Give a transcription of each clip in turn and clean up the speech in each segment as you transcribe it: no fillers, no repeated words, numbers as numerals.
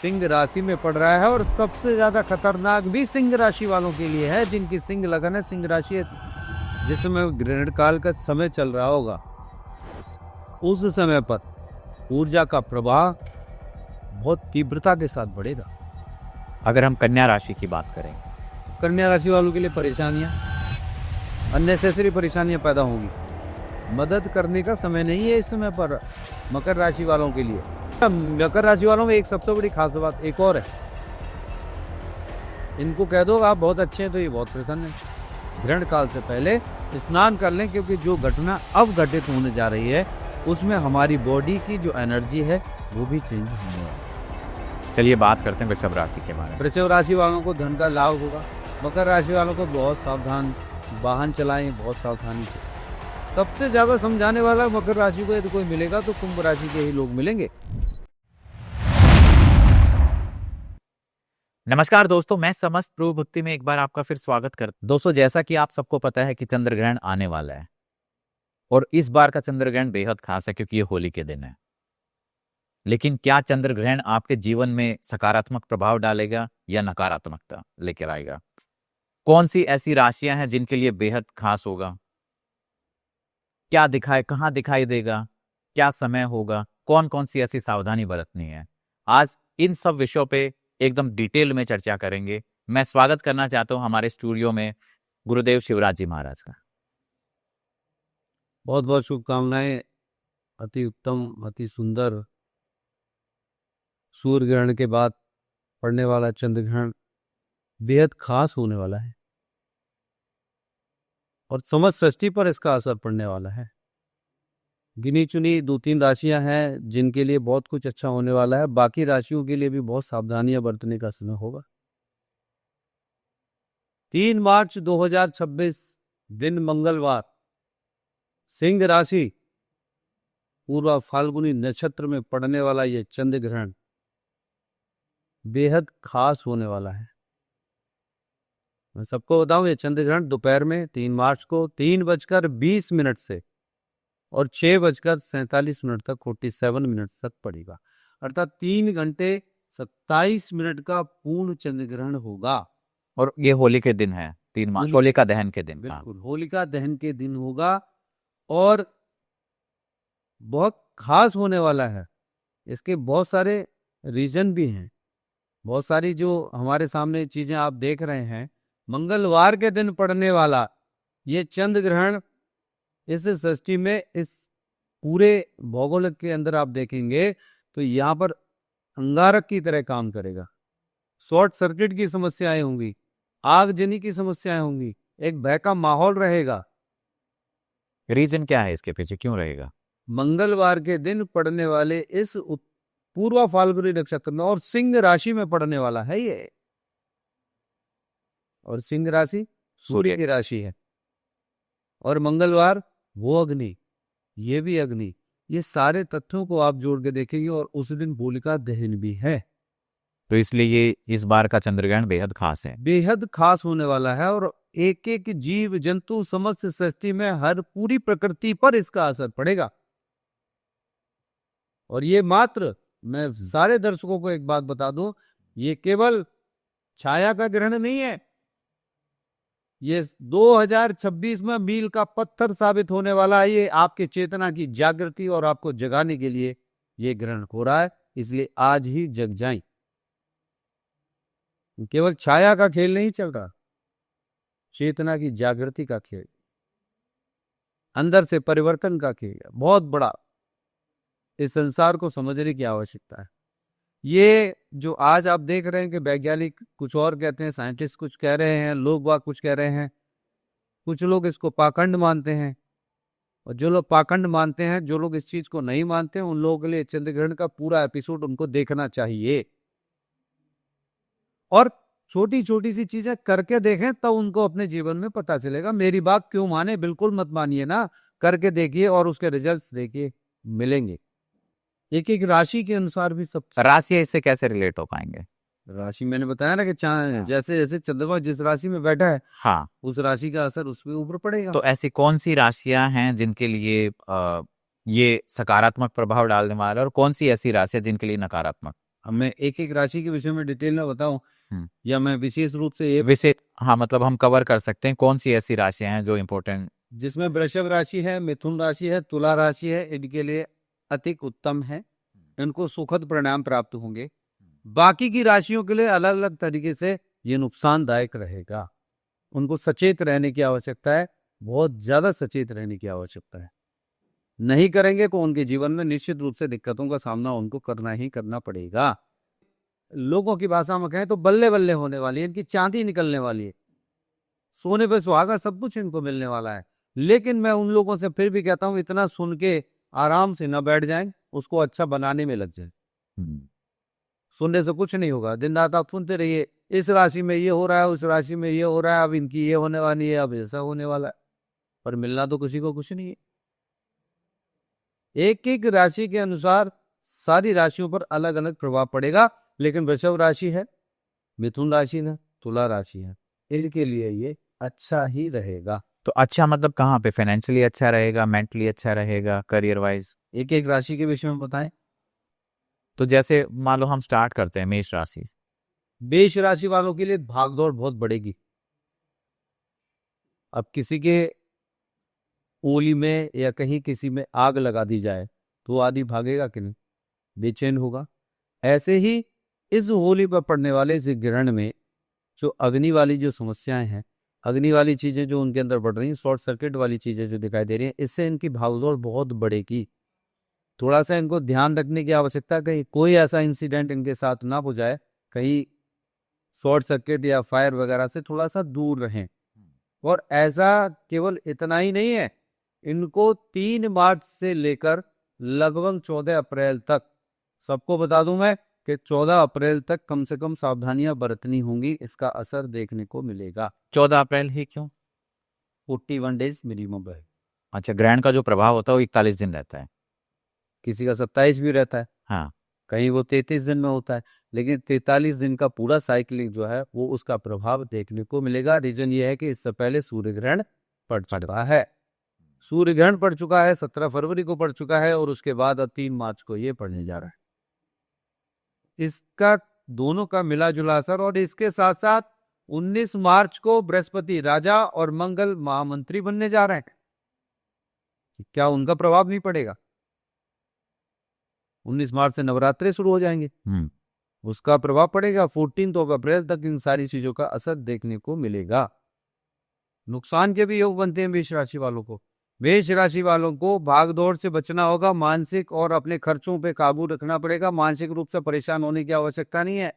सिंह राशि में पड़ रहा है और सबसे ज्यादा खतरनाक भी सिंह राशि वालों के लिए है, जिनकी सिंह लगन है, सिंह राशि है, जिसमें ग्रहण काल का समय चल रहा होगा। उस समय पर ऊर्जा का प्रवाह बहुत तीव्रता के साथ बढ़ेगा। अगर हम कन्या राशि की बात करें, कन्या राशि वालों के लिए परेशानियां, अननेसेसरी परेशानियां पैदा होंगी। मदद करने का समय नहीं है इस समय पर मकर राशि वालों के लिए। मकर राशि वालों में एक सबसे बड़ी खास बात एक और है, इनको कह दो आप बहुत अच्छे हैं तो ये बहुत प्रसन्न है। ग्रहण काल से पहले स्नान कर लें, क्योंकि जो घटना अब घटित होने जा रही है उसमें हमारी बॉडी की जो एनर्जी है वो भी चेंज होने वाली है। चलिए बात करते हैं वृषभ राशि के बारे में। वृषभ राशि वालों को धन का लाभ होगा। मकर राशि वालों को बहुत सावधान वाहन चलाएं, बहुत सावधानी से। सबसे ज्यादा समझाने वाला मकर राशि को यदि कोई मिलेगा तो कुंभ राशि के ही लोग मिलेंगे। नमस्कार दोस्तों, मैं समस्त प्रभु भक्ति में एक बार आपका फिर स्वागत करता। दोस्तों, जैसा कि आप सबको पता है कि चंद्र ग्रहण आने वाला है और इस बार का चंद्र ग्रहण बेहद खास है क्योंकि ये होली के दिन है। लेकिन क्या चंद्र ग्रहण आपके जीवन में सकारात्मक प्रभाव डालेगा या नकारात्मकता लेकर आएगा? कौन सी ऐसी राशियां हैं जिनके लिए बेहद खास होगा? क्या दिखाए, कहां दिखाई देगा, क्या समय होगा, कौन कौन सी ऐसी सावधानी बरतनी है? आज इन सब विषयों पे एकदम डिटेल में चर्चा करेंगे। मैं स्वागत करना चाहता हूं हमारे स्टूडियो में गुरुदेव शिवराज जी महाराज का। बहुत बहुत शुभकामनाएं। अति उत्तम, अति सुंदर सूर्य ग्रहण के बाद पड़ने वाला चंद्र ग्रहण बेहद खास होने वाला है और समस्त सृष्टि पर इसका असर पड़ने वाला है। गिनी चुनी 2-3 राशियां हैं जिनके लिए बहुत कुछ अच्छा होने वाला है, बाकी राशियों के लिए भी बहुत सावधानियां बरतने का समय होगा। 3 मार्च 2026 दिन मंगलवार, सिंह राशि पूर्वा फाल्गुनी नक्षत्र में पड़ने वाला यह चंद्र ग्रहण बेहद खास होने वाला है। मैं सबको बताऊं, ये चंद्र ग्रहण दोपहर में 3 मार्च को 3:20 से और 6:47 तक 47 मिनट तक पड़ेगा, अर्थात 3 घंटे 27 मिनट का पूर्ण चंद्र ग्रहण होगा। और ये होली के दिन है, 3 मार्च, होलिका दहन के दिन। बिल्कुल, होलिका दहन के दिन होगा और बहुत खास होने वाला है। इसके बहुत सारे रीजन भी हैं, बहुत सारी जो हमारे सामने चीजें आप देख रहे हैं। मंगलवार के दिन पड़ने वाला ये चंद्र ग्रहण इस सृष्टि में, इस पूरे भौगोलिक के अंदर आप देखेंगे तो यहाँ पर अंगारक की तरह काम करेगा। शॉर्ट सर्किट की समस्याएं होंगी, आगजनी की समस्याएं होंगी, एक भय का माहौल रहेगा। रीजन क्या है इसके पीछे, क्यों रहेगा? मंगलवार के दिन पड़ने वाले इस पूर्वा फाल्गुनी नक्षत्र में और सिंह राशि में पड़ने वाला है ये, और सिंह राशि सूर्य की राशि है, और मंगलवार वो अग्नि, ये भी अग्नि। ये सारे तथ्यों को आप जोड़ के देखेंगे और उस दिन होलिका दहन भी है। तो इसलिए ये इस बार का चंद्र ग्रहण बेहद खास है, बेहद खास होने वाला है और एक एक जीव जंतु समस्त सृष्टि में हर पूरी प्रकृति पर इसका असर पड़ेगा। और ये मात्र, मैं सारे दर्शकों को एक बात बता दूं, ये केवल छाया का ग्रहण नहीं है, ये 2026 में मील का पत्थर साबित होने वाला है। ये आपके चेतना की जागृति और आपको जगाने के लिए ये ग्रहण हो रहा है, इसलिए आज ही जग जाएं। केवल छाया का खेल नहीं चल रहा, चेतना की जागृति का खेल, अंदर से परिवर्तन का खेल है, बहुत बड़ा। इस संसार को समझने की आवश्यकता है। ये जो आज आप देख रहे हैं कि वैज्ञानिक कुछ और कहते हैं, साइंटिस्ट कुछ कह रहे हैं, लोग बाग कुछ कह रहे हैं, कुछ लोग इसको पाखंड मानते हैं, और जो लोग पाखंड मानते हैं, जो लोग इस चीज को नहीं मानते हैं, उन लोगों के लिए चंद्र ग्रहण का पूरा एपिसोड उनको देखना चाहिए और छोटी छोटी सी चीजें करके देखें, तब उनको अपने जीवन में पता चलेगा। मेरी बात क्यों माने, बिल्कुल मत मानिए ना, करके देखिए और उसके रिजल्ट्स देखिए, मिलेंगे। एक एक राशि के अनुसार भी सब। राशि इससे कैसे रिलेट हो पाएंगे? राशि मैंने बताया ना कि जैसे जैसे चंद्रमा जिस राशि में बैठा है, हाँ, उस राशि का असर उस पे ऊपर पड़ेगा। तो ऐसी कौन सी राशियां हैं जिनके लिए ये सकारात्मक प्रभाव डालने वाला है और कौन सी ऐसी राशियां जिनके लिए नकारात्मक? अब मैं एक एक राशि के विषय में डिटेल में बताऊं हम्म। या मैं विशेष रूप से विशेष, हाँ मतलब हम कवर कर सकते हैं कौन सी ऐसी राशियां हैं जो इम्पोर्टेंट। जिसमें वृषभ राशि है, मिथुन राशि है, तुला राशि है, इनके लिए अधिक उत्तम है, इनको सुखद परिणाम प्राप्त होंगे। बाकी की राशियों के लिए अलग अलग तरीके से ये नुकसानदायक रहेगा, उनको सचेत रहने की आवश्यकता है, बहुत ज्यादा सचेत रहने की आवश्यकता है। नहीं करेंगे तो उनके जीवन में निश्चित रूप से दिक्कतों का सामना उनको करना ही करना पड़ेगा। लोगों की भाषा में कहें तो बल्ले बल्ले होने वाली है, इनकी चांदी निकलने वाली है, सोने पे सुहागा सब कुछ इनको मिलने वाला है। लेकिन मैं उन लोगों से फिर भी कहता हूं इतना सुन के आराम से न बैठ जाएं, उसको अच्छा बनाने में लग जाए। सुनने से कुछ नहीं होगा, दिन रात आप सुनते रहिए इस राशि में ये हो रहा है, उस राशि में ये हो रहा है, अब इनकी ये होने वाली है, अब ऐसा होने वाला है, पर मिलना तो किसी को कुछ नहीं है। एक एक राशि के अनुसार सारी राशियों पर अलग अलग प्रभाव पड़ेगा, लेकिन वृषभ राशि है, मिथुन राशि है, तुला राशि है, इनके लिए ये अच्छा ही रहेगा। तो अच्छा मतलब कहाँ पे, फाइनेंशियली अच्छा रहेगा, मेंटली अच्छा रहेगा, करियर वाइज? एक एक राशि के विषय में बताएं। तो जैसे मान लो हम स्टार्ट करते हैं मेष राशि। मेष राशि वालों के लिए भागदौड़ बहुत बढ़ेगी। अब किसी के उंगली में या कहीं किसी में आग लगा दी जाए तो आदमी भागेगा कि नहीं, बेचैन होगा। ऐसे ही इस होली पर पड़ने वाले इस ग्रहण में जो अग्नि वाली जो समस्याएं हैं, अग्नि वाली चीजें जो उनके अंदर बढ़ रही हैं, शॉर्ट सर्किट वाली चीजें जो दिखाई दे रही हैं, इससे इनकी भागदौड़ बहुत बढ़ेगी। थोड़ा सा इनको ध्यान रखने की आवश्यकता है, कहीं कोई ऐसा इंसिडेंट इनके साथ ना हो जाए, कहीं शॉर्ट सर्किट या फायर वगैरह से थोड़ा सा दूर रहें। और ऐसा केवल इतना ही नहीं है, इनको 3 मार्च से लेकर लगभग 14 अप्रैल तक, सबको बता दूं मैं कि 14 अप्रैल तक कम से कम सावधानियां बरतनी होंगी, इसका असर देखने को मिलेगा। 14 अप्रैल ही क्यों? 41 डेज मिनिमम है। अच्छा, ग्रहण का जो प्रभाव होता है वो 41 दिन रहता है। किसी का 27 भी रहता है, हाँ। कहीं वो 33 दिन में होता है, लेकिन 43 दिन का पूरा साइकिलिंग जो है वो उसका प्रभाव देखने को मिलेगा। रीजन ये है कि इससे पहले सूर्य ग्रहण पड़ चुका है, सूर्य ग्रहण पड़ चुका है, 17 फरवरी को पड़ चुका है, और उसके बाद अब 3 मार्च को ये पड़ने जा रहा है। इसका दोनों का मिला जुला असर, और इसके साथ साथ 19 मार्च को बृहस्पति राजा और मंगल महामंत्री बनने जा रहे हैं, क्या उनका प्रभाव नहीं पड़ेगा? 19 मार्च से नवरात्रे शुरू हो जाएंगे, उसका प्रभाव पड़ेगा। 14 अप्रैल तक इन सारी चीजों का असर देखने को मिलेगा। नुकसान के भी योग बनते हैं मेष राशि वालों को। मेष राशि वालों को भागदौड़ से बचना होगा, मानसिक और अपने खर्चों पे काबू रखना पड़ेगा। मानसिक रूप से परेशान होने की आवश्यकता नहीं है।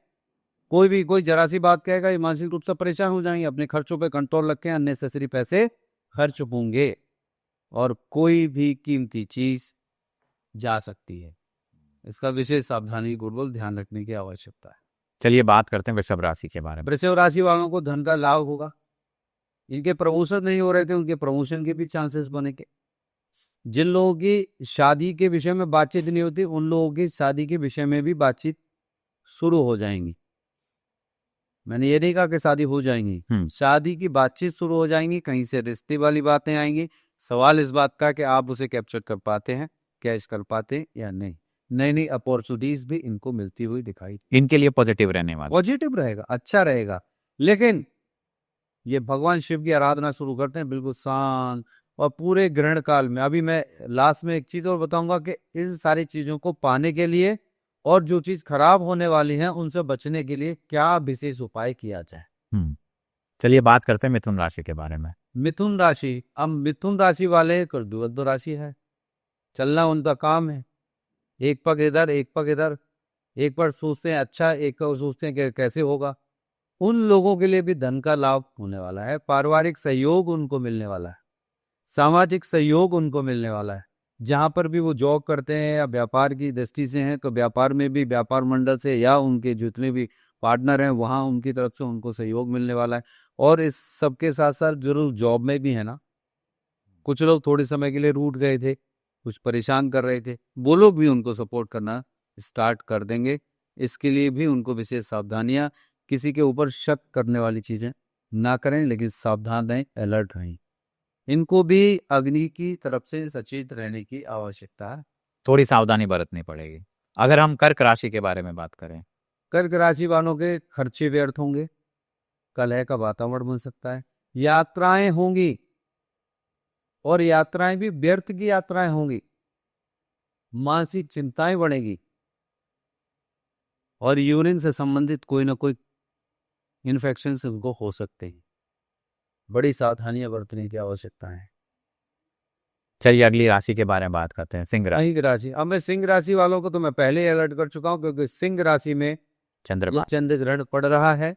कोई जरा सी बात कहेगा ये मानसिक रूप से परेशान हो जाएंगे। अपने खर्चों पे कंट्रोल रखें, अननेसेसरी पैसे खर्च होंगे और कोई भी कीमती चीज जा सकती है, इसका विशेष सावधानी पूर्वक ध्यान रखने की आवश्यकता है। चलिए बात करते हैं वृषभ राशि के बारे में। वृषभ राशि वालों को धन का लाभ होगा। इनके प्रमोशन नहीं हो रहे थे, उनके प्रमोशन के भी चांसेस बनेंगे। जिन लोगों की शादी के विषय में बातचीत नहीं होती, उन लोगों की शादी के विषय में भी बातचीत शुरू हो जाएंगी। मैंने ये नहीं कहा कि शादी हो जाएंगी, शादी की बातचीत शुरू हो जाएंगी। कहीं से रिश्ते वाली बातें आएंगी। सवाल इस बात का कि आप उसे कैप्चर कर पाते हैं, कैच कर पाते हैं या नहीं। नई नई अपॉर्चुनिटीज भी इनको मिलती हुई दिखाई, इनके लिए पॉजिटिव रहने वाला, पॉजिटिव रहेगा, अच्छा रहेगा। लेकिन ये भगवान शिव की आराधना शुरू करते हैं बिल्कुल शांत, और पूरे ग्रहण काल में। अभी मैं लास्ट में एक चीज और बताऊंगा कि इन सारी चीजों को पाने के लिए और जो चीज खराब होने वाली है उनसे बचने के लिए क्या विशेष उपाय किया जाए। चलिए बात करते हैं मिथुन राशि के बारे में। मिथुन राशि, अब मिथुन राशि वाले कर्दुवद्ध राशि है, चलना उनका काम है। एक पग इधर एक पग इधर, एक पर सोचते हैं अच्छा, एक पर सोचते हैं कि कैसे होगा। उन लोगों के लिए भी धन का लाभ होने वाला है, पारिवारिक सहयोग उनको मिलने वाला है, सामाजिक सहयोग उनको मिलने वाला है। जहां पर भी वो जॉब करते हैं या व्यापार की दृष्टि से हैं, तो व्यापार में भी व्यापार मंडल से या उनके जितने भी पार्टनर हैं वहां उनकी तरफ से उनको सहयोग मिलने वाला है। और इस सबके साथ साथ जरूर जॉब में भी है ना, कुछ लोग थोड़े समय के लिए रूठ गए थे, कुछ परेशान कर रहे थे, वो लोग भी उनको सपोर्ट करना स्टार्ट कर देंगे। इसके लिए भी उनको विशेष सावधानियां, किसी के ऊपर शक करने वाली चीजें ना करें, लेकिन सावधान रहें, अलर्ट रहें। इनको भी अग्नि की तरफ से सचेत रहने की आवश्यकता है, थोड़ी सावधानी बरतनी पड़ेगी। अगर हम कर्क राशि के बारे में बात करें, कर्क राशि वालों के खर्चे व्यर्थ होंगे, कलह का वातावरण बन सकता है, यात्राएं होंगी और यात्राएं भी व्यर्थ की यात्राएं होंगी, मानसिक चिंताएं बढ़ेगी और यूरिन से संबंधित कोई ना कोई इन्फेक्शन उनको हो सकते हैं। बड़ी सावधानियां बरतने की आवश्यकता है। चलिए अगली राशि के बारे में बात करते हैं, सिंह राशि। सिंह राशि, अब मैं सिंह राशि वालों को तो मैं पहले ही अलर्ट कर चुका हूं, क्योंकि सिंह राशि में चंद्रमा। चंद्र ग्रहण पड़ रहा है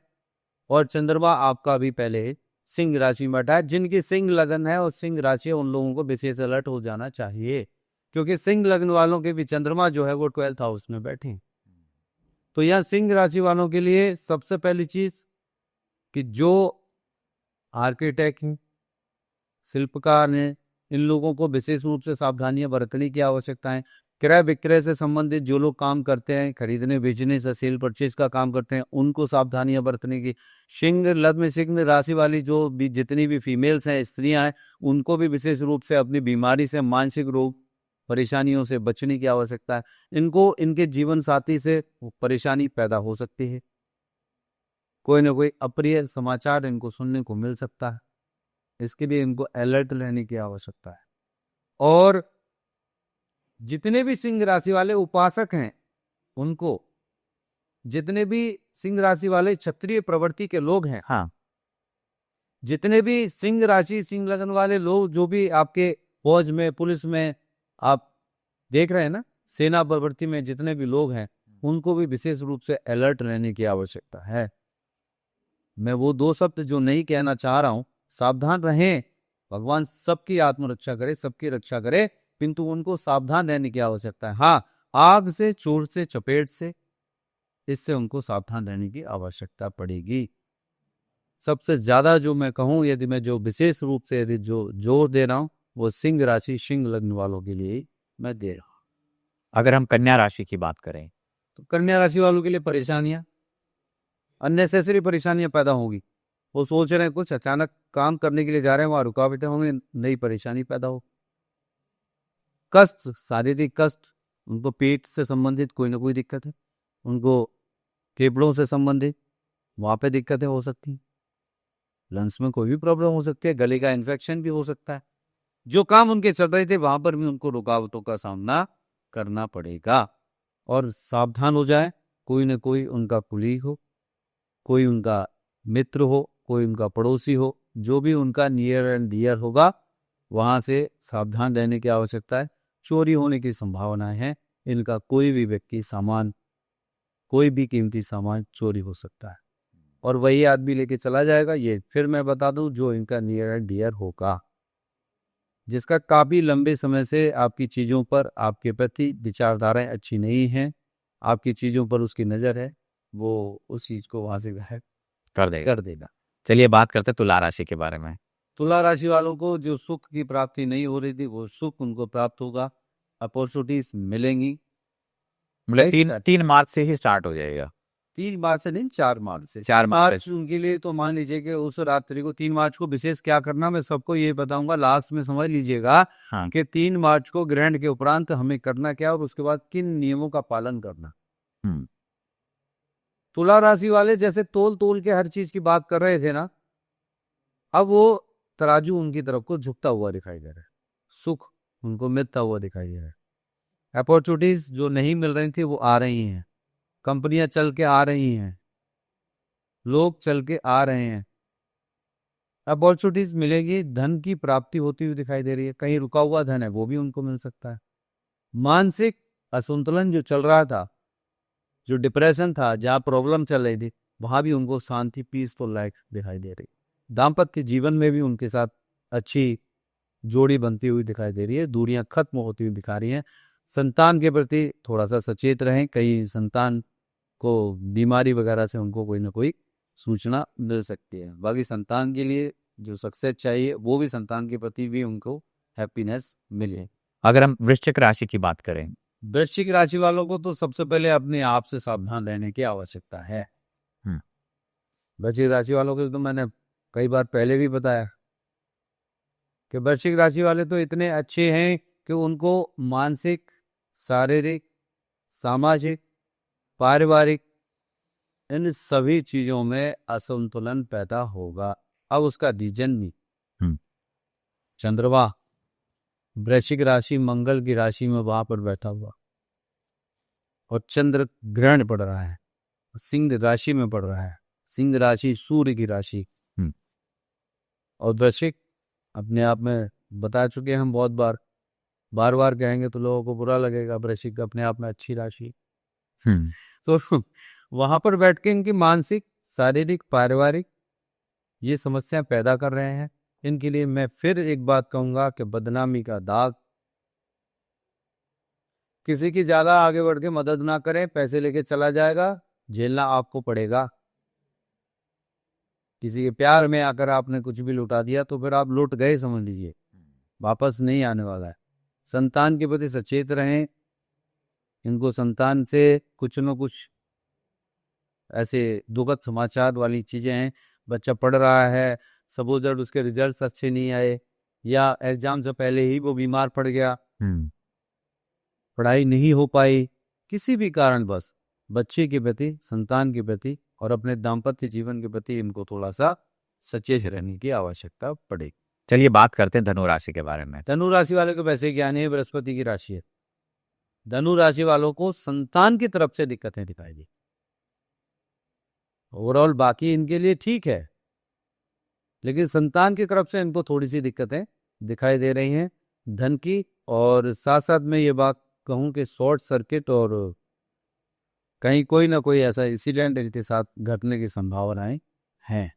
और चंद्रमा आपका भी पहले सिंह राशि में बैठा है। जिनकी सिंह लगन है और सिंह राशि है, उन लोगों को विशेष अलर्ट हो जाना चाहिए, क्योंकि सिंह लगन वालों के भी चंद्रमा जो है वो 12th हाउस में बैठे हैं। तो यह सिंह राशि वालों के लिए सबसे पहली चीज कि जो आर्किटेक्ट हैं, शिल्पकार हैं, इन लोगों को विशेष रूप से सावधानियां बरतने की आवश्यकता है। क्रय विक्रय से संबंधित जो लोग काम करते हैं, खरीदने बेचने से सेल परचेज का काम करते हैं, उनको सावधानियां बरतने की। सिंह लग्न सिंह राशि वाली जो भी जितनी भी फीमेल्स हैं, स्त्रियां हैं, उनको भी विशेष रूप से अपनी बीमारी से, मानसिक रोग परेशानियों से बचने की आवश्यकता है। इनको इनके जीवन साथी से परेशानी पैदा हो सकती है, कोई ना कोई अप्रिय समाचार इनको सुनने को मिल सकता है, इसके लिए इनको अलर्ट रहने की आवश्यकता है। और जितने भी सिंह राशि वाले उपासक हैं, उनको, जितने भी सिंह राशि वाले क्षत्रिय प्रवृत्ति के लोग हैं, हाँ, जितने भी सिंह राशि सिंह लगन वाले लोग जो भी आपके फौज में, पुलिस में आप देख रहे हैं ना, सेना प्रवृत्ति में जितने भी लोग हैं, उनको भी विशेष रूप से अलर्ट रहने की आवश्यकता है। मैं वो दो शब्द जो नहीं कहना चाह रहा हूं, सावधान रहें, भगवान सबकी आत्मरक्षा करे, सबकी रक्षा करे, किंतु उनको सावधान रहने की आवश्यकता है। हाँ, आग से, चोर से, चपेट से, इससे उनको सावधान रहने की आवश्यकता पड़ेगी। सबसे ज्यादा जो मैं कहूं, यदि मैं जो विशेष रूप से यदि जो जोर दे रहा हूं, वो सिंह राशि सिंह लग्न वालों के लिए मैं दे रहा हूं। अगर हम कन्या राशि की बात करें, तो कन्या राशि वालों के लिए परेशानियां, अननेसेसरी परेशानियां पैदा होंगी। वो सोच रहे हैं कुछ, अचानक काम करने के लिए जा रहे हैं, वहां रुकावटें होंगी, नई परेशानी पैदा हो। कष्ट, शारीरिक कष्ट, उनको पेट से संबंधित कोई ना कोई दिक्कत है, उनको फेफड़ों से संबंधित वहां पे दिक्कतें हो सकती हैं, लंग्स में कोई भी प्रॉब्लम हो सकती है, गले का इन्फेक्शन भी हो सकता है। जो काम उनके चल रहे थे वहां पर भी उनको रुकावटों का सामना करना पड़ेगा। और सावधान हो जाए, कोई ना कोई उनका कुलीग हो, कोई उनका मित्र हो, कोई उनका पड़ोसी हो, जो भी उनका नियर एंड डियर होगा, वहां से सावधान रहने की आवश्यकता है। चोरी होने की संभावना है, इनका कोई भी व्यक्ति सामान, कोई भी कीमती सामान चोरी हो सकता है और वही आदमी लेके चला जाएगा। ये फिर मैं बता दूं, जो इनका नियर एंड डियर होगा, जिसका काफी लंबे समय से आपकी चीजों पर, आपके प्रति विचारधाराएं अच्छी नहीं हैं, आपकी चीजों पर उसकी नजर है, वो उस चीज को वहां से गायब कर देगा। चलिए बात करते हैं तुला राशि के बारे में। तुला राशि वालों को जो सुख की प्राप्ति नहीं हो रही थी, वो सुख उनको प्राप्त होगा, अपॉर्चुनिटीज मिलेंगी। मतलब 3 मार्च से ही स्टार्ट हो जाएगा। 3 मार्च से नहीं, 4 मार्च से। 4 मार्च उनके लिए तो मान लीजिए कि उस रात्रि को 3 मार्च को विशेष क्या करना, मैं सबको ये बताऊंगा, लास्ट में समझ लीजिएगा। हाँ। कि 3 मार्च को ग्रहण के उपरांत हमें करना क्या और उसके बाद किन नियमों का पालन करना। तुला राशि वाले जैसे तोल तोल के हर चीज की बात कर रहे थे ना, अब वो तराजू उनकी तरफ को झुकता हुआ दिखाई दे रहा है, सुख उनको मिलता हुआ दिखाई दे रहा है। अपॉर्चुनिटीज जो नहीं मिल रही थी वो आ रही हैं, कंपनियां चल के आ रही हैं, लोग चल के आ रहे हैं, अपॉर्चुनिटीज मिलेगी, धन की प्राप्ति होती हुई दिखाई दे रही है। कहीं रुका हुआ धन है वो भी उनको मिल सकता है। मानसिक असंतुलन जो चल रहा था, जो डिप्रेशन था, जहां प्रॉब्लम चल रही थी, वहां भी उनको शांति, पीसफुल लाइफ दिखाई दे रही। दाम्पत्य जीवन में भी उनके साथ अच्छी जोड़ी बनती हुई दिखाई दे रही है, दूरियां खत्म होती हुई दिखा रही हैं। संतान के प्रति थोड़ा सा सचेत रहें, कहीं संतान को बीमारी वगैरह से उनको कोई ना कोई सूचना मिल सकती है। बाकी संतान के लिए जो सक्सेस चाहिए, वो भी संतान के प्रति भी उनको हैप्पीनेस मिले। अगर हम वृश्चिक राशि की बात करें, वृश्चिक राशि वालों को तो सबसे पहले अपने आप से सावधान रहने की आवश्यकता है। वृश्चिक राशि वालों को तो मैंने कई बार पहले भी बताया कि वृश्चिक राशि वाले तो इतने अच्छे हैं कि उनको मानसिक, शारीरिक, सामाजिक, पारिवारिक, इन सभी चीजों में असंतुलन पैदा होगा। अब उसका रीजन भी चंद्रमा वृश्चिक राशि मंगल की राशि में वहां पर बैठा हुआ और चंद्र ग्रहण पड़ रहा है, सिंह राशि में पड़ रहा है। सिंह राशि सूर्य की राशि और वृश्चिक अपने आप में बता चुके हैं हम बहुत बार, बार बार कहेंगे तो लोगों को बुरा लगेगा। वृश्चिक अपने आप में अच्छी राशि, तो वहां पर बैठ के इनकी मानसिक, शारीरिक, पारिवारिक ये समस्या पैदा कर रहे हैं। इनके लिए मैं फिर एक बात कहूंगा कि बदनामी का दाग, किसी की ज्यादा आगे बढ़ के मदद ना करें, पैसे लेके चला जाएगा, झेलना आपको पड़ेगा। किसी के प्यार में आकर आपने कुछ भी लुटा दिया तो फिर आप लुट गए समझ लीजिए, वापस नहीं आने वाला है। संतान के प्रति सचेत रहें, इनको संतान से कुछ न कुछ ऐसे दुखद समाचार वाली चीजें हैं। बच्चा पढ़ रहा है, सपोज उसके रिजल्ट्स अच्छे नहीं आए या एग्जाम से पहले ही वो बीमार पड़ गया, पढ़ाई नहीं हो पाई, किसी भी कारण बस बच्चे के प्रति, संतान के प्रति और अपने दाम्पत्य जीवन के प्रति इनको थोड़ा सा सचेत रहने की आवश्यकता पड़ेगी। चलिए बात करते हैं धनु राशि के बारे में। धनु राशि वाले को वैसे ज्ञान है, बृहस्पति की राशि है। धनु राशि वालों को संतान की तरफ से दिक्कतें दिखाई दी। ओवरऑल बाकी इनके लिए ठीक है, लेकिन संतान की तरफ से इनको थोड़ी सी दिक्कतें दिखाई दे रही हैं धन की। और साथ साथ में ये बात कहूं कि शॉर्ट सर्किट और कहीं कोई ना कोई ऐसा इंसिडेंट इनके साथ घटने की संभावनाएं हैं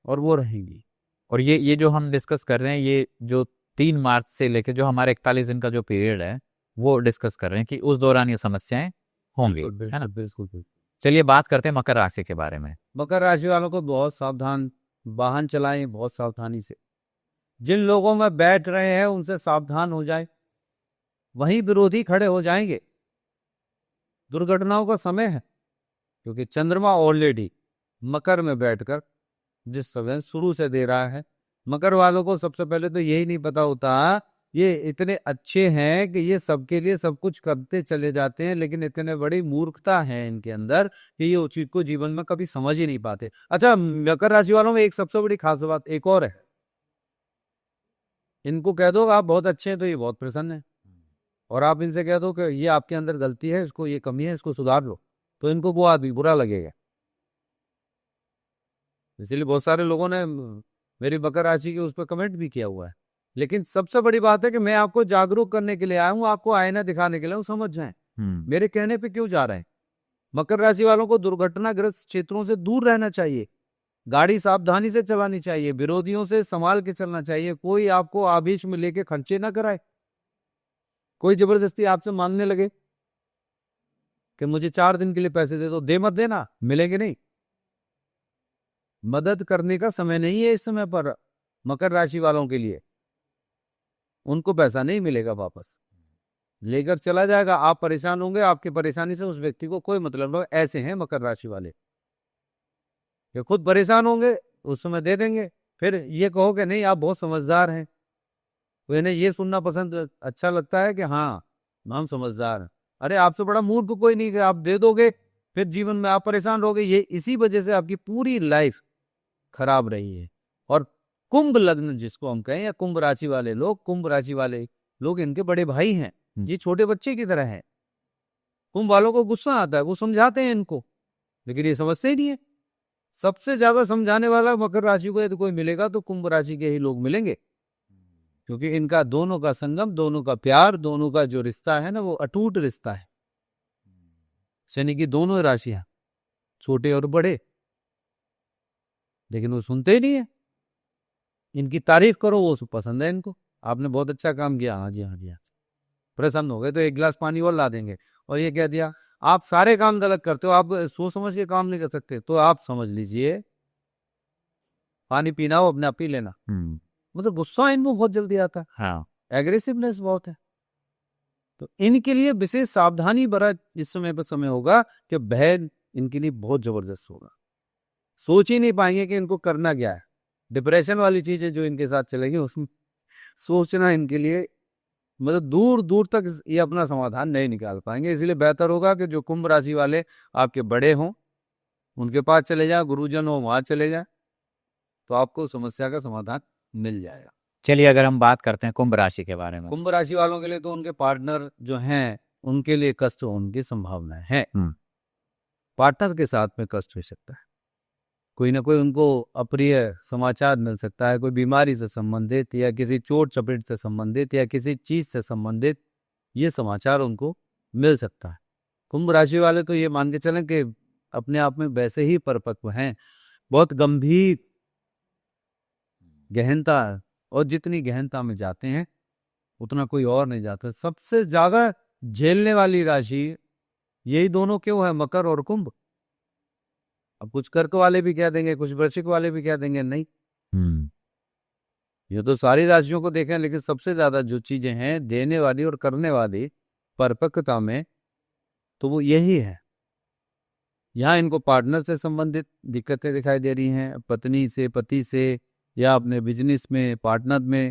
और वो रहेंगी। और ये जो हम डिस्कस कर रहे हैं, ये जो 3 मार्च से लेकर जो हमारे 41 दिन का जो पीरियड है वो डिस्कस कर रहे हैं कि उस दौरान ये समस्याएं होंगी, है ना। बिल्कुल। चलिए बात करते हैं मकर राशि के बारे में। मकर राशि वालों को बहुत सावधान, वाहन चलाएं बहुत सावधानी से। जिन लोगों में बैठ रहे हैं उनसे सावधान हो जाए, वहीं विरोधी खड़े हो जाएंगे। दुर्घटनाओं का समय है, क्योंकि चंद्रमा ऑलरेडी मकर में बैठकर जिस समय शुरू से दे रहा है। मकर वालों को सबसे पहले तो यही नहीं पता होता, ये इतने अच्छे हैं कि ये सबके लिए सब कुछ करते चले जाते हैं, लेकिन इतने बड़ी मूर्खता है इनके अंदर कि ये उस चीज को जीवन में कभी समझ ही नहीं पाते। अच्छा, मकर राशि वालों में एक सबसे बड़ी खास बात एक और है, इनको कह दो आप बहुत अच्छे हैं तो ये बहुत प्रसन्न है, और आप इनसे कह दो कि ये आपके अंदर गलती है, इसको ये कमी है, इसको सुधार लो, तो इनको वो आदमी बुरा लगेगा। इसीलिए बहुत सारे लोगों ने मेरी मकर राशि के उस पर कमेंट भी किया हुआ है। लेकिन सबसे बड़ी बात है कि मैं आपको जागरूक करने के लिए आया हूं, आपको आईना दिखाने के लिए हूं, समझ जाएं मेरे कहने पे क्यों जा रहे हैं। मकर राशि वालों को दुर्घटनाग्रस्त क्षेत्रों से दूर रहना चाहिए, गाड़ी सावधानी से चलानी चाहिए, विरोधियों से संभाल के चलना चाहिए। कोई आपको आवेश में लेके खर्चे ना कराए, कोई जबरदस्ती आपसे मांगने लगे कि मुझे 4 दिन के लिए पैसे दे दो, दे मत देना, मिलेंगे नहीं। मदद करने का समय नहीं है इस समय पर मकर राशि वालों के लिए, उनको पैसा नहीं मिलेगा, वापस लेकर चला जाएगा। आप परेशान होंगे, आपकी परेशानी से उस व्यक्ति को कोई मतलब नहीं। ऐसे हैं मकर राशि वाले कि खुद परेशान होंगे उस समय दे देंगे, फिर ये कहो कि नहीं आप बहुत समझदार हैं, तो इन्हें ये सुनना पसंद अच्छा लगता है कि हाँ हम समझदार हैं। अरे आपसे बड़ा मूर्ख कोई नहीं, कि आप दे दोगे फिर जीवन में आप परेशान रहोगे। ये इसी वजह से आपकी पूरी लाइफ खराब रही है। और कुंभ लग्न जिसको हम कहें, या कुंभ राशि वाले लोग, कुंभ राशि वाले लोग इनके बड़े भाई हैं, ये छोटे बच्चे की तरह हैं। कुंभ वालों को गुस्सा आता है, वो समझाते हैं इनको, लेकिन ये समझते ही नहीं है। सबसे ज्यादा समझाने वाला मकर राशि को यदि कोई मिलेगा तो कुंभ राशि के ही लोग मिलेंगे, क्योंकि इनका दोनों का संगम, दोनों का प्यार, दोनों का जो रिश्ता है ना वो अटूट रिश्ता है। शनि की दोनों राशियां, छोटे और बड़े, लेकिन वो सुनते ही नहीं है। इनकी तारीफ करो वो पसंद है इनको, आपने बहुत अच्छा काम किया, हाँ जी हाँ जी हाँ, प्रसन्न हो गए तो 1 गिलास पानी और ला देंगे। और ये कह दिया आप सारे काम गलत करते हो, आप सोच समझ के काम नहीं कर सकते, तो आप समझ लीजिए पानी पीना हो अपने आप पी लेना। मतलब गुस्सा इनको बहुत जल्दी आता है, हाँ, एग्रेसिवनेस बहुत है। तो इनके लिए विशेष सावधानी बड़ा इस समय पर समय होगा कि भय इनके लिए बहुत जबरदस्त होगा, सोच ही नहीं पाएंगे कि इनको करना क्या है। डिप्रेशन वाली चीजें जो इनके साथ चलेगी उसमें सोचना इनके लिए मतलब दूर दूर तक ये अपना समाधान नहीं निकाल पाएंगे। इसलिए बेहतर होगा कि जो कुंभ राशि वाले आपके बड़े हों उनके पास चले जाए, गुरुजन हो वहां चले जाए, तो आपको समस्या का समाधान मिल जाएगा। चलिए अगर हम बात करते हैं कुंभ राशि के बारे में, कुंभ राशि वालों के लिए तो उनके पार्टनर जो हैं उनके लिए कष्ट होने की संभावना है। पार्टनर के साथ में कष्ट हो सकता है, कोई ना कोई उनको अप्रिय समाचार मिल सकता है, कोई बीमारी से संबंधित या किसी चोट चपेट से संबंधित या किसी चीज से संबंधित ये समाचार उनको मिल सकता है। कुंभ राशि वाले तो ये मान के चलें कि अपने आप में वैसे ही परिपक्व हैं, बहुत गंभीर गहनता, और जितनी गहनता में जाते हैं उतना कोई और नहीं जाता। सबसे ज्यादा झेलने वाली राशि यही दोनों क्यों है, मकर और कुंभ। अब कुछ कर्क वाले भी कह देंगे, कुछ वृश्चिक वाले भी कह देंगे नहीं, ये तो सारी राशियों को देखें, लेकिन सबसे ज्यादा जो चीजें हैं देने वाली और करने वाली परिपक्वता में, तो वो यही है। यहाँ इनको पार्टनर से संबंधित दिक्कतें दिखाई दे रही हैं, पत्नी से, पति से, या अपने बिजनेस में, पार्टनर में,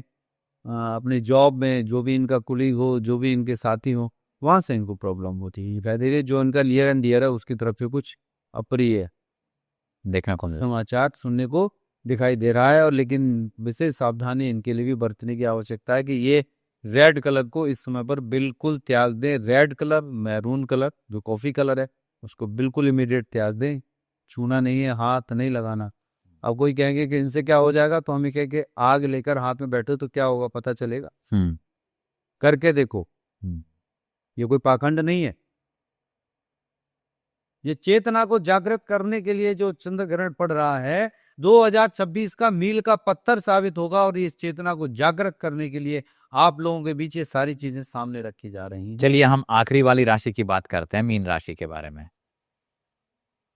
अपने जॉब में, जो भी इनका कुलीग हो, जो भी इनके साथी हो, वहां से इनको प्रॉब्लम होती है दिखाई दे रही है। जो इनका नियर एंड डियर है उसकी तरफ से कुछ अप्रिय देखने को मिला। समाचार सुनने को दिखाई दे रहा है। और लेकिन विशेष सावधानी इनके लिए भी बरतने की आवश्यकता है कि ये रेड कलर को इस समय पर बिल्कुल त्याग दें। रेड कलर, मैरून कलर जो कॉफी कलर है, उसको बिल्कुल इमीडिएट त्याग दें। छूना नहीं है, हाथ नहीं लगाना। अब कोई कहेंगे कि इनसे क्या हो जाएगा, तो हम ये कहेंगे आग लेकर हाथ में बैठे तो क्या होगा पता चलेगा, करके देखो। ये कोई पाखंड नहीं है, ये चेतना को जागृत करने के लिए जो चंद्र ग्रहण पड़ रहा है 2026 का मील का पत्थर साबित होगा। और इस चेतना को जागृत करने के लिए आप लोगों के बीच ये सारी चीजें सामने रखी जा रही हैं। चलिए हम आखिरी वाली राशि की बात करते हैं, मीन राशि के बारे में।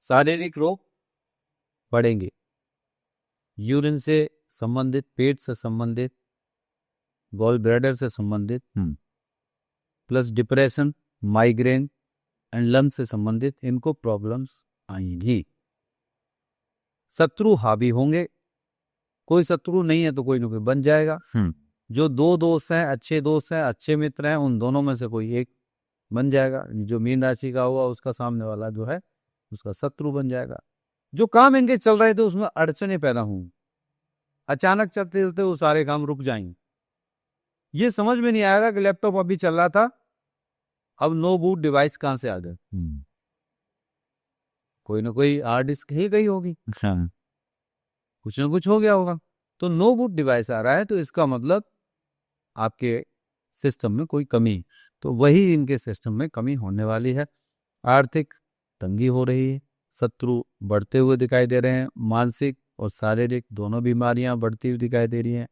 शारीरिक रोग बढ़ेंगे, यूरिन से संबंधित, पेट से संबंधित, गॉल ब्लैडर से संबंधित, plus depression, migraine and lungs से संबंधित इनको प्रॉब्लम्स आएंगी। शत्रु हावी होंगे, कोई शत्रु नहीं है तो कोई ना कोई बन जाएगा। जो दो दोस्त हैं, अच्छे दोस्त हैं, अच्छे मित्र हैं, उन दोनों में से कोई एक बन जाएगा। जो मीन राशि का हुआ उसका सामने वाला जो है उसका शत्रु बन जाएगा। जो काम इनके चल रहे थे उसमें अड़चने पैदा होंगी, अचानक चलते चलते वो सारे काम रुक जाएंगे। ये समझ में नहीं आएगा कि लैपटॉप अभी चल रहा था, अब नो बूट डिवाइस कहां से आ गए। कोई ना कोई हार्ड डिस्क ही गई होगी, कुछ ना कुछ हो गया होगा, तो नो बूट डिवाइस आ रहा है, तो इसका मतलब आपके सिस्टम में कोई कमी, तो वही इनके सिस्टम में कमी होने वाली है। आर्थिक तंगी हो रही है, शत्रु बढ़ते हुए दिखाई दे रहे हैं, मानसिक और शारीरिक दोनों बीमारियां बढ़ती हुई दिखाई दे रही हैं,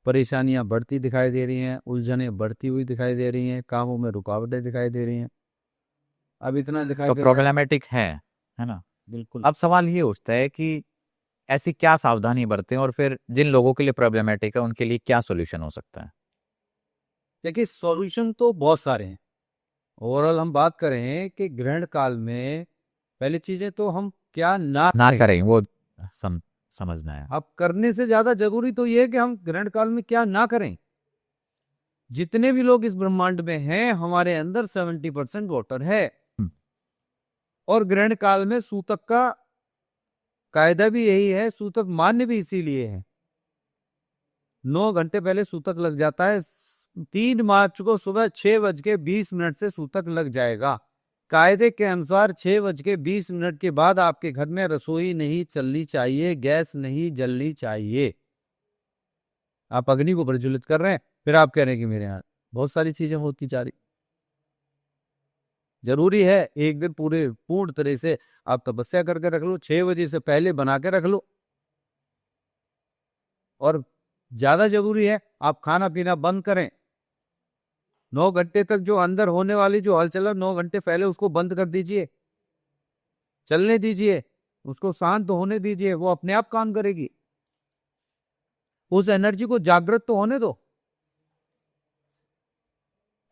परेशानियां बढ़ती दिखाई दे रही हैं, उलझनें बढ़ती हुई दिखाई दे रही हैं, कामों में रुकावटें दिखाई दे रही हैं। अब इतना दिखाई तो दे रहा है, प्रॉब्लमेटिक है ना। बिल्कुल। अब सवाल ये उठता है कि ऐसी क्या सावधानी बरतें, और फिर जिन लोगों के लिए प्रॉब्लमेटिक है उनके लिए क्या सॉल्यूशन हो सकता है। देखिए सॉल्यूशन तो बहुत सारे हैं। ओवरऑल हम बात करें कि ग्रहण काल में पहली चीजें तो हम क्या ना करें वो समझना है। अब करने से ज्यादा जरूरी तो ये है कि हम ग्रहण काल में क्या ना करें। जितने भी लोग इस ब्रह्मांड में हैं, हमारे अंदर 70% वाटर है, और ग्रहण काल में सूतक का कायदा भी यही है, सूतक मान्य भी इसीलिए है। 9 घंटे पहले सूतक लग जाता है। 3 मार्च को सुबह 6:20 से सूतक लग जाएगा। कायदे के अनुसार 6:20 के बाद आपके घर में रसोई नहीं चलनी चाहिए, गैस नहीं जलनी चाहिए। आप अग्नि को प्रज्वलित कर रहे हैं, फिर आप कह रहे हैं कि मेरे यहाँ बहुत सारी चीजें होती जा रही। जरूरी है एक दिन पूर्ण तरह से आप तपस्या करके रख लो, 6 बजे से पहले बना के रख लो। और ज्यादा जरूरी है आप खाना पीना बंद करें। 9 घंटे तक जो अंदर होने वाली जो हलचल है, 9 घंटे पहले उसको बंद कर दीजिए, चलने दीजिए, उसको शांत होने दीजिए, वो अपने आप काम करेगी। उस एनर्जी को जागृत तो होने दो।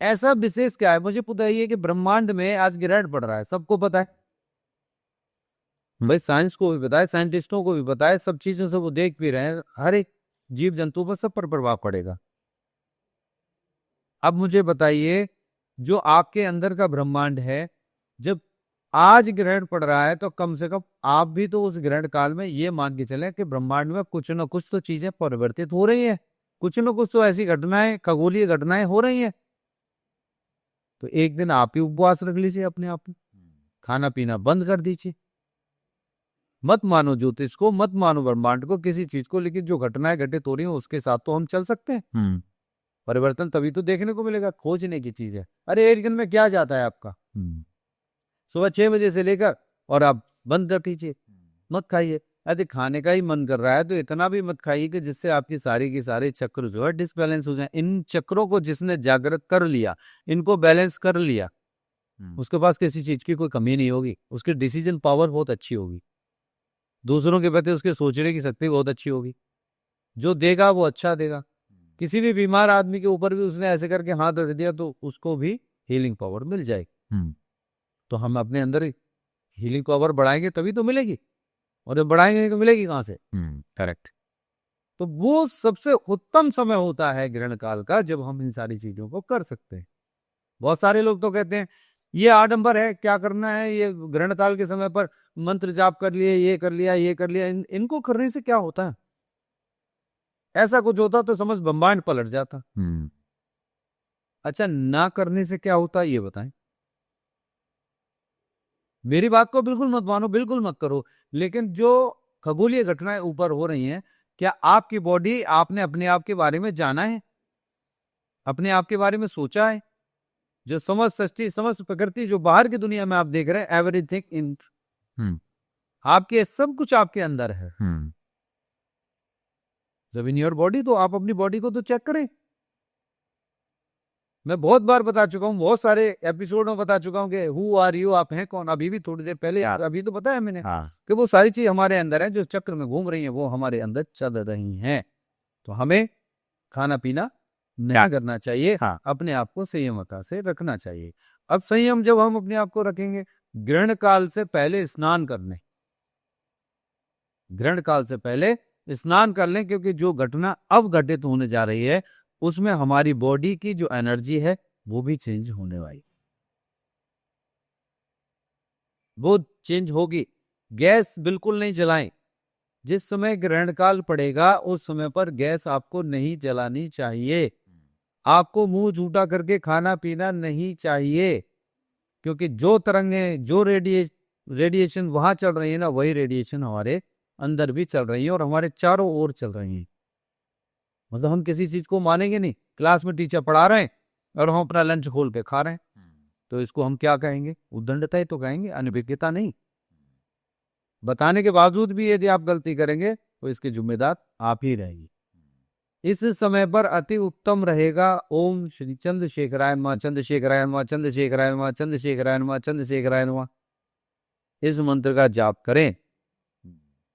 ऐसा विशेष क्या है, मुझे पता ही है कि ब्रह्मांड में आज ग्रहण पड़ रहा है, सबको पता है भाई, साइंस को भी पता है, साइंटिस्टों को भी पता है, सब चीजों से वो देख भी रहे हैं। हर एक जीव जंतु पर सब पर प्रभाव पड़ेगा। अब मुझे बताइए, जो आपके अंदर का ब्रह्मांड है, जब आज ग्रहण पड़ रहा है तो कम से कम आप भी तो उस ग्रहण काल में ये मान के चलें कि ब्रह्मांड में कुछ न कुछ तो चीजें परिवर्तित हो रही है, कुछ न कुछ तो ऐसी घटनाएं, खगोलीय घटनाएं हो रही हैं। तो एक दिन आप ही उपवास रख लीजिए अपने आप में, खाना पीना बंद कर दीजिए। मत मानो ज्योतिष को, मत मानो ब्रह्मांड को, किसी चीज को, लेकिन जो घटनाएं घटित हो रही हैं उसके साथ तो हम चल सकते हैं। परिवर्तन तभी तो देखने को मिलेगा, खोजने की चीज है। अरे एक दिन में क्या जाता है आपका, सुबह 6 बजे से लेकर और आप बंद कर दीजिए, मत खाइए। यदि खाने का ही मन कर रहा है तो इतना भी मत खाइए कि जिससे आपकी सारी की सारे चक्र जो है डिसबैलेंस हो जाए। इन चक्रों को जिसने जागृत कर लिया, इनको बैलेंस कर लिया, उसके पास किसी चीज की कोई कमी नहीं होगी, उसकी डिसीजन पावर बहुत अच्छी होगी, दूसरों के प्रति उसके सोचने की शक्ति बहुत अच्छी होगी, जो देगा वो अच्छा देगा। किसी भी बीमार आदमी के ऊपर भी उसने ऐसे करके हाथ रख दिया तो उसको भी हीलिंग पावर मिल जाएगी। तो हम अपने अंदर हीलिंग पावर बढ़ाएंगे तभी तो मिलेगी, और जब बढ़ाएंगे तो मिलेगी कहां से? करेक्ट। तो वो सबसे उत्तम समय होता है ग्रहण काल का, जब हम इन सारी चीजों को कर सकते हैं। बहुत सारे लोग तो कहते हैं ये आडंबर है, क्या करना है, ये ग्रहण काल के समय पर मंत्र जाप कर लिए, ये कर लिया, ये कर लिया, इनको करने से क्या होता है? ऐसा कुछ होता तो समझ ब्रह्मांड पलट जाता। अच्छा, ना करने से क्या होता ये बताएं। मेरी बात को बिल्कुल मत मानो, बिल्कुल मत करो, लेकिन जो खगोलीय घटनाएं ऊपर हो रही हैं, क्या आपकी बॉडी, आपने अपने आप के बारे में जाना है, अपने आप के बारे में सोचा है? जो समस्त सृष्टि, समस्त प्रकृति, जो बाहर की दुनिया में आप देख रहे हैं, एवरीथिंग इन आपके, सब कुछ आपके अंदर है। जब इन योर बॉडी, तो आप अपनी बॉडी को तो चेक करें। मैं बहुत बार बता चुका हूं, बहुत सारे एपिसोड में बता चुका हूं कि हु आर यू, आप हैं कौन। अभी भी थोड़ी देर पहले, अभी तो बताया मैंने कि वो सारी चीज हमारे अंदर है, जो चक्र में घूम रही है वो हमारे अंदर चल रही हैं। तो हमें खाना पीना नहीं करना चाहिए, अपने आप को संयमता से रखना चाहिए। अब संयम जब हम अपने आप को रखेंगे, ग्रहण काल से पहले स्नान कर लें, ग्रहण काल से पहले स्नान कर लें, क्योंकि जो घटना अब घटित होने जा रही है उसमें हमारी बॉडी की जो एनर्जी है वो भी चेंज होने वाली, वो चेंज होगी। गैस बिल्कुल नहीं जलाएं। जिस समय ग्रहण काल पड़ेगा उस समय पर गैस आपको नहीं जलानी चाहिए। आपको मुंह झूठा करके खाना पीना नहीं चाहिए, क्योंकि जो तरंगें, जो रेडिएशन वहां चल रही है ना, वही रेडिएशन हमारे अंदर भी चल रही है और हमारे चारों ओर चल रही है। मतलब हम किसी चीज को मानेंगे नहीं। क्लास में टीचर पढ़ा रहे हैं और हम अपना लंच खोल के खा रहे हैं, तो इसको हम क्या कहेंगे? उद्दंडता ही तो कहेंगे, अनभिज्ञता नहीं। बताने के बावजूद भी यदि आप गलती करेंगे तो इसके जिम्मेदार आप ही रहेंगे। इस समय पर अति उत्तम रहेगा ओम श्री चंद्रशेखराय नमः, चंद्रशेखराय नमः, चंद्रशेखराय नमः, चंद्रशेखराय नमः, चंद्रशेखराय नमः। इस मंत्र का जाप करें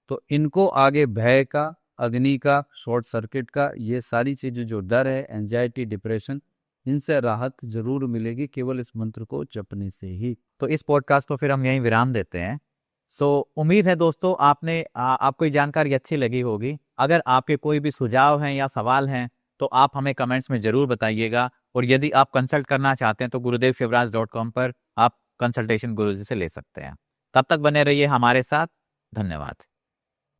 तो इनको आगे भय का, अग्नि का, शॉर्ट सर्किट का, ये सारी चीजें, जो डर है, एंजाइटी, डिप्रेशन, इनसे राहत जरूर मिलेगी केवल इस मंत्र को जपने से ही। तो इस पॉडकास्ट को फिर हम यहीं विराम देते हैं। उम्मीद है दोस्तों आपको ये जानकारी अच्छी लगी होगी। अगर आपके कोई भी सुझाव हैं या सवाल हैं तो आप हमें कमेंट्स में जरूर बताइएगा, और यदि आप कंसल्ट करना चाहते हैं तो gurudev.shivraj.com पर आप कंसल्टेशन गुरुजी से ले सकते हैं। तब तक बने रहिए हमारे साथ। धन्यवाद।